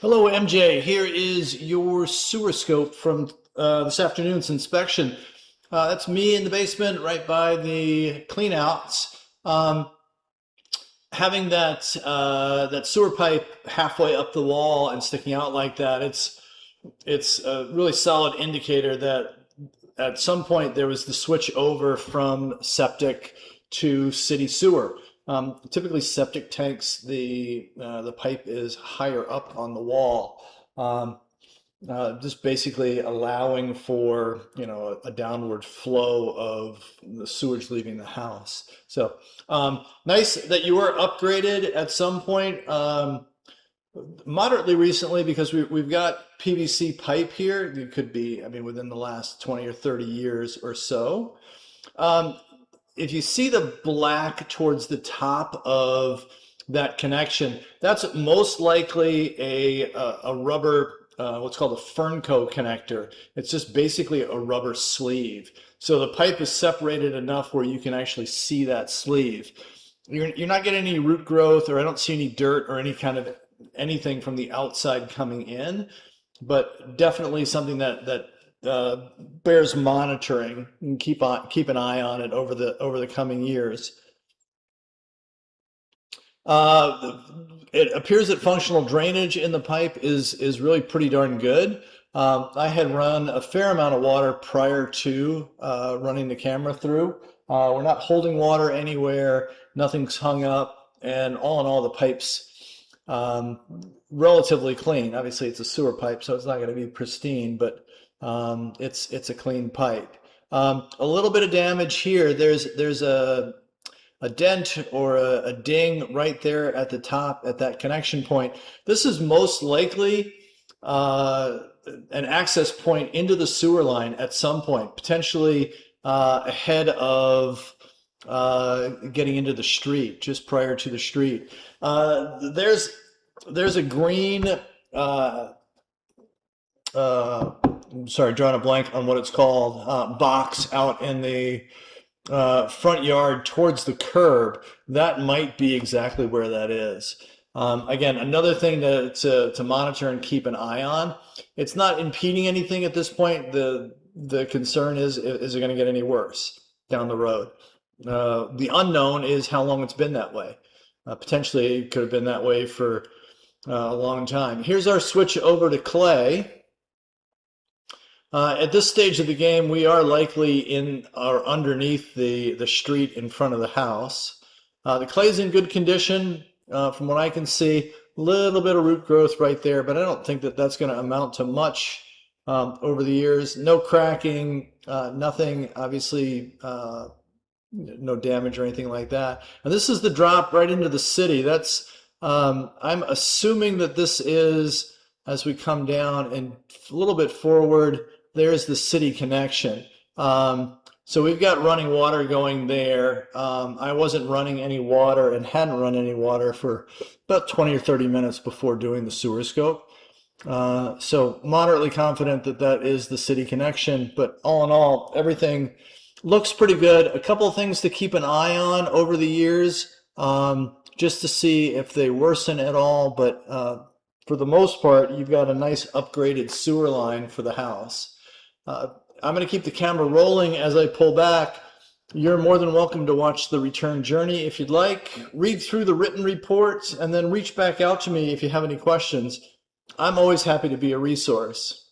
Hello, MJ. Here is your sewer scope from this afternoon's inspection. That's me in the basement right by the cleanouts. Having that sewer pipe halfway up the wall and sticking out like that, it's a really solid indicator that at some point there was the switch over from septic to city sewer. Typically, septic tanks, the pipe is higher up on the wall, um, just basically allowing for a downward flow of the sewage leaving the house. So nice that you were upgraded at some point. Moderately recently, because we've got PVC pipe here. It could be, I mean, within the last 20 or 30 years or so. Um, if you see the black towards the top of that connection, that's most likely a rubber, what's called a Fernco connector. It's just basically a rubber sleeve. So the pipe is separated enough where you can actually see that sleeve. You're not getting any root growth, or I don't see any dirt or any kind of anything from the outside coming in, but definitely something that bears monitoring and keep an eye on it over the coming years. Uh, it appears that functional drainage in the pipe is really pretty darn good. I had run a fair amount of water prior to running the camera through. We're not holding water anywhere, nothing's hung up, and all in all, the pipes um, relatively clean. Obviously, it's a sewer pipe, so it's not going to be pristine, but it's a clean pipe. A little bit of damage here. There's a dent or a ding right there at the top at that connection point. This is most likely uh, an access point into the sewer line at some point, potentially ahead of getting into the street, just prior to the street. There's a green, uh, sorry, drawing a blank on what it's called, box out in the front yard towards the curb. That might be exactly where that is. Again, another thing to monitor and keep an eye on. It's not impeding anything at this point. The concern is it going to get any worse down the road? The unknown is how long it's been that way. Potentially, it could have been that way for a long time. Here's our switch over to clay. At this stage of the game, we are likely in or underneath the street in front of the house. The clay's in good condition, from what I can see. A little bit of root growth right there, but I don't think that that's going to amount to much over the years. No cracking, nothing, obviously, no damage or anything like that. And this is the drop right into the city. I'm assuming that this is, as we come down and a little bit forward, there's the city connection. So we've got running water going there. I wasn't running any water and hadn't run any water for about 20 or 30 minutes before doing the sewer scope. So moderately confident that that is the city connection, but all in all, everything looks pretty good. A couple of things to keep an eye on over the years, just to see if they worsen at all, but for the most part, you've got a nice upgraded sewer line for the house. I'm going to keep the camera rolling as I pull back. You're more than welcome to watch the return journey if you'd like. Read through the written reports and then reach back out to me if you have any questions. I'm always happy to be a resource.